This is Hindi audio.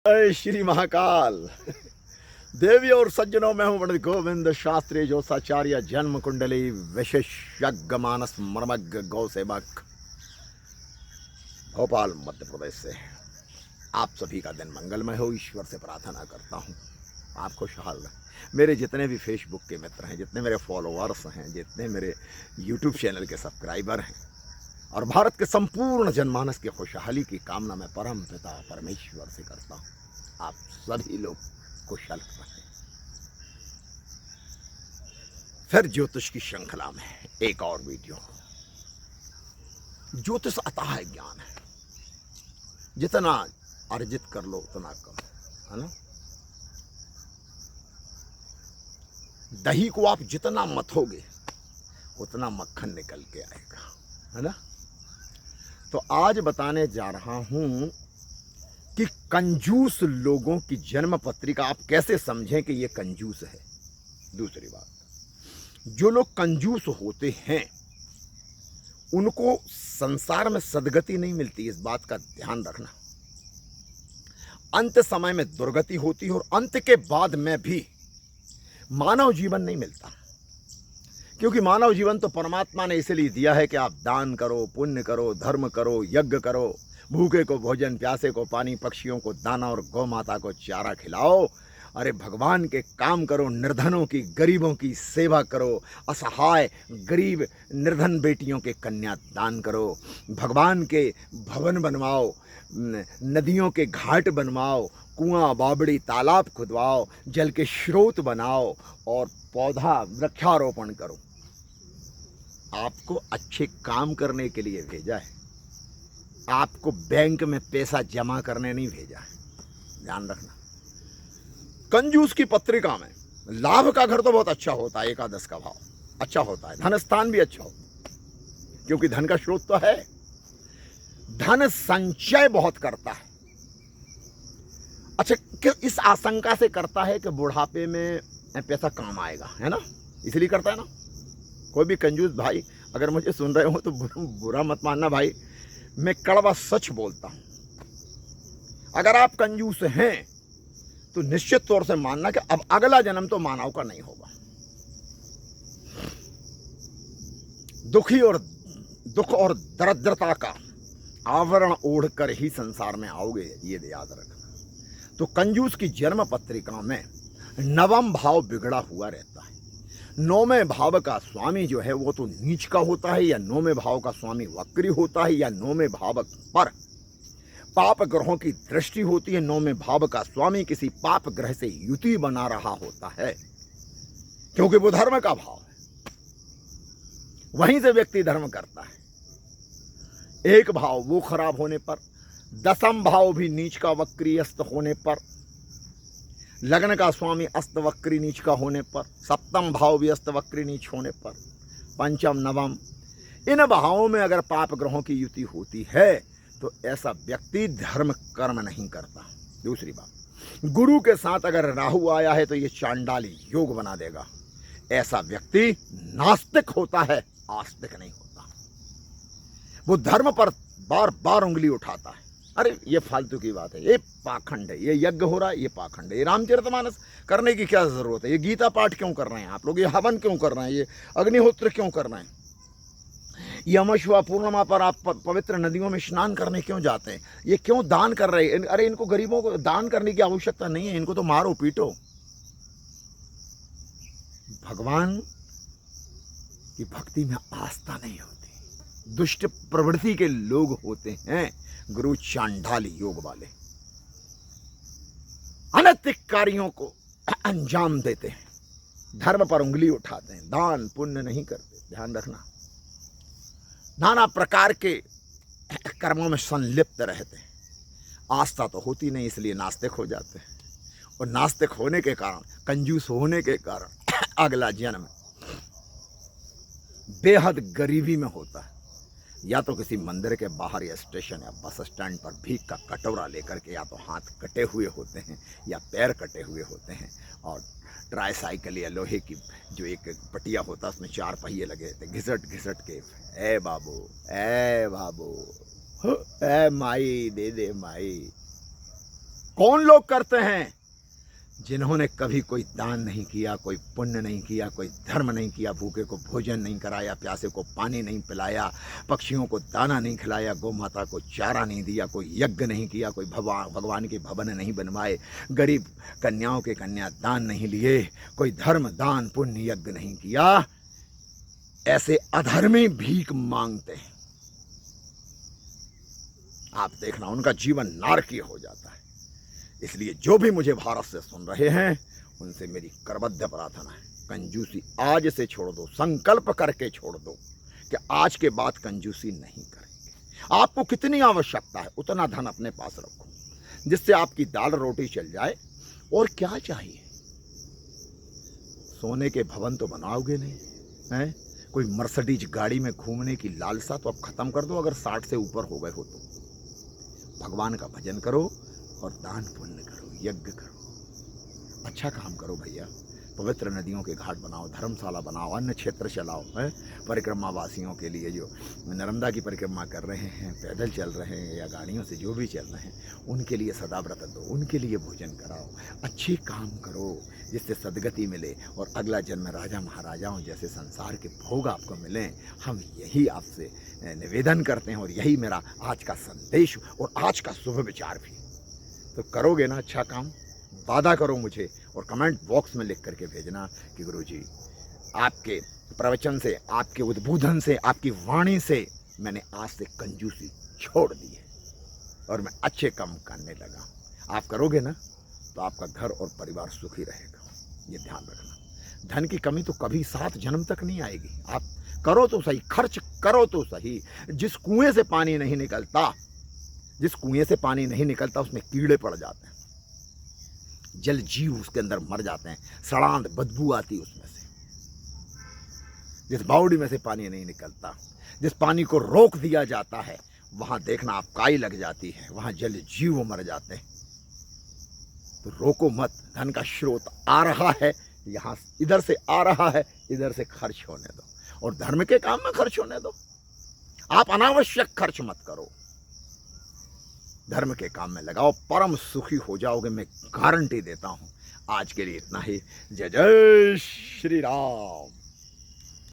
जय श्री महाकाल। देवी और सज्जनों, मैं हूं पंडित गोविंद शास्त्री ज्योतिषाचार्य, जन्म कुंडली विशेषज्ञ, मानस मर्मज्ञ, गौ सेवक, भोपाल मध्य प्रदेश से। आप सभी का दिन मंगलमय हो, ईश्वर से प्रार्थना करता हूं आप खुशहाल रहें। मेरे जितने भी फेसबुक के मित्र हैं, जितने मेरे फॉलोअर्स हैं, जितने मेरे यूट्यूब चैनल के सब्सक्राइबर हैं, और भारत के संपूर्ण जनमानस की खुशहाली की कामना मैं परम पिता परमेश्वर से करता हूं। आप सभी लोग कुशल रहें। फिर ज्योतिष की श्रृंखला में एक और वीडियो। ज्योतिष अतः है ज्ञान है, जितना अर्जित कर लो उतना कम है ना। दही को आप जितना मथोगे उतना मक्खन निकल के आएगा, है ना। तो आज बताने जा रहा हूं कि कंजूस लोगों की जन्म पत्रिका आप कैसे समझें कि ये कंजूस है। दूसरी बात, जो लोग कंजूस होते हैं उनको संसार में सदगति नहीं मिलती, इस बात का ध्यान रखना। अंत समय में दुर्गति होती है और अंत के बाद में भी मानव जीवन नहीं मिलता, क्योंकि मानव जीवन तो परमात्मा ने इसलिए दिया है कि आप दान करो, पुण्य करो, धर्म करो, यज्ञ करो, भूखे को भोजन, प्यासे को पानी, पक्षियों को दाना और गौ माता को चारा खिलाओ। अरे भगवान के काम करो, निर्धनों की, गरीबों की सेवा करो, असहाय गरीब निर्धन बेटियों के कन्या दान करो, भगवान के भवन बनवाओ, नदियों के घाट बनवाओ, कुआं बावड़ी तालाब खुदवाओ, जल के स्रोत बनाओ और पौधा वृक्षारोपण करो। आपको अच्छे काम करने के लिए भेजा है, आपको बैंक में पैसा जमा करने नहीं भेजा है, ध्यान रखना। कंजूस की पत्रिका में लाभ का घर तो बहुत अच्छा होता है, एकादश का भाव अच्छा होता है, धन स्थान भी अच्छा होता है, क्योंकि धन का स्रोत तो है। धन संचय बहुत करता है। अच्छा, इस आशंका से करता है कि बुढ़ापे में पैसा काम आएगा, है ना, इसलिए करता है ना। कोई भी कंजूस भाई अगर मुझे सुन रहे हो तो बुरा मत मानना भाई, मैं कड़वा सच बोलता हूं। अगर आप कंजूस हैं तो निश्चित तौर से मानना कि अब अगला जन्म तो मानव का नहीं होगा। दुख और दरिद्रता का आवरण ओढ़कर ही संसार में आओगे, ये याद रखना। तो कंजूस की जन्म पत्रिका में नवम भाव बिगड़ा हुआ रहता है। नौवें भाव का स्वामी जो है वो तो नीच का होता है, या नौवें भाव का स्वामी वक्री होता है, या नौवें भाव पर पाप ग्रहों की दृष्टि होती है। नौवें भाव का स्वामी किसी पाप ग्रह से युति बना रहा होता है, क्योंकि वो धर्म का भाव है, वहीं से व्यक्ति धर्म करता है। एक भाव वो खराब होने पर, दसम भाव भी नीच का वक्री अस्त होने पर, लग्न का स्वामी अस्त वक्री नीच का होने पर, सप्तम भाव भी अस्त वक्री नीच होने पर, पंचम नवम, इन भावों में अगर पाप ग्रहों की युति होती है तो ऐसा व्यक्ति धर्म कर्म नहीं करता। दूसरी बात, गुरु के साथ अगर राहु आया है तो ये चांडाली योग बना देगा। ऐसा व्यक्ति नास्तिक होता है, आस्तिक नहीं होता। वो धर्म पर बार बार उंगली उठाता है। अरे ये फालतू की बात है, ये पाखंड है, ये यज्ञ हो रहा है, ये पाखंड है, ये रामचरितमानस करने की क्या जरूरत है, ये गीता पाठ क्यों कर रहे हैं आप लोग, ये हवन क्यों कर रहे हैं, ये अग्निहोत्र क्यों कर रहे हैं, ये अमावस्या पूर्णिमा पर आप पवित्र नदियों में स्नान करने क्यों जाते हैं, ये क्यों दान कर रहे हैं। अरे इनको गरीबों को दान करने की आवश्यकता नहीं है, इनको तो मारो पीटो। भगवान की भक्ति में आस्था नहीं होती, दुष्ट प्रवृत्ति के लोग होते हैं गुरु चांडाली योग वाले, अनैतिक कार्यों को अंजाम देते हैं, धर्म पर उंगली उठाते हैं, दान पुण्य नहीं करते। ध्यान रखना, नाना प्रकार के कर्मों में संलिप्त रहते हैं, आस्था तो होती नहीं, इसलिए नास्तिक हो जाते हैं। और नास्तिक होने के कारण, कंजूस होने के कारण अगला जन्म बेहद गरीबी में होता है। या तो किसी मंदिर के बाहर या स्टेशन या बस स्टैंड पर भीख का कटोरा लेकर के, या तो हाथ कटे हुए होते हैं या पैर कटे हुए होते हैं, और ट्राईसाइकिल या लोहे की जो एक पटिया होता है उसमें 4 पहिए लगे थे, घिसट घिसट के, ए बाबू, ए बाबू, ए माई दे दे माई, कौन लोग करते हैं? जिन्होंने कभी कोई दान नहीं किया, कोई पुण्य नहीं किया, कोई धर्म नहीं किया, भूखे को भोजन नहीं कराया, प्यासे को पानी नहीं पिलाया, पक्षियों को दाना नहीं खिलाया, गौ माता को चारा नहीं दिया, कोई यज्ञ नहीं किया, कोई भगवान के भवन नहीं बनवाए, गरीब कन्याओं के कन्यादान नहीं लिए, कोई धर्म दान पुण्य यज्ञ नहीं किया, ऐसे अधर्मी भीख मांगते हैं। आप देखना उनका जीवन नारकीय हो जाता है। इसलिए जो भी मुझे भारत से सुन रहे हैं उनसे मेरी करबद्ध प्रार्थना है, कंजूसी आज से छोड़ दो, संकल्प करके छोड़ दो कि आज के बाद कंजूसी नहीं करेंगे। आपको कितनी आवश्यकता है उतना धन अपने पास रखो जिससे आपकी दाल रोटी चल जाए। और क्या चाहिए? सोने के भवन तो बनाओगे नहीं हैं? कोई मर्सिडीज गाड़ी में घूमने की लालसा तो अब खत्म कर दो। अगर 60 से ऊपर हो गए हो तो भगवान का भजन करो और दान पुण्य करो, यज्ञ करो, अच्छा काम करो भैया। पवित्र नदियों के घाट बनाओ, धर्मशाला बनाओ, अन्य क्षेत्र चलाओ, है परिक्रमा वासियों के लिए जो नर्मदा की परिक्रमा कर रहे हैं, पैदल चल रहे हैं या गाड़ियों से जो भी चल रहे हैं, उनके लिए सदा व्रत दो, उनके लिए भोजन कराओ, अच्छे काम करो जिससे सदगति मिले और अगला जन्म राजा महाराजाओं जैसे संसार के भोग आपको मिलें। हम यही आपसे निवेदन करते हैं और यही मेरा आज का संदेश और आज का शुभ विचार भी। तो करोगे ना अच्छा काम? वादा करो मुझे और कमेंट बॉक्स में लिख करके भेजना कि गुरुजी आपके प्रवचन से, आपके उद्बोधन से, आपकी वाणी से मैंने आज से कंजूसी छोड़ दी है और मैं अच्छे काम करने लगा। आप करोगे ना तो आपका घर और परिवार सुखी रहेगा, ये ध्यान रखना। धन की कमी तो कभी 7 जन्म तक नहीं आएगी। आप करो तो सही, खर्च करो तो सही। जिस कुएं से पानी नहीं निकलता उसमें कीड़े पड़ जाते हैं, जल जीव उसके अंदर मर जाते हैं, सड़ांध बदबू आती उसमें से। जिस बावड़ी में से पानी नहीं निकलता, जिस पानी को रोक दिया जाता है, वहां देखना आप काई लग जाती है, वहां जल जीव मर जाते हैं। तो रोको मत। धन का स्रोत आ रहा है, यहां इधर से आ रहा है, इधर से खर्च होने दो और धर्म के काम में खर्च होने दो। आप अनावश्यक खर्च मत करो, धर्म के काम में लगाओ, परम सुखी हो जाओगे, मैं गारंटी देता हूं। आज के लिए इतना ही। जय जय श्री राम।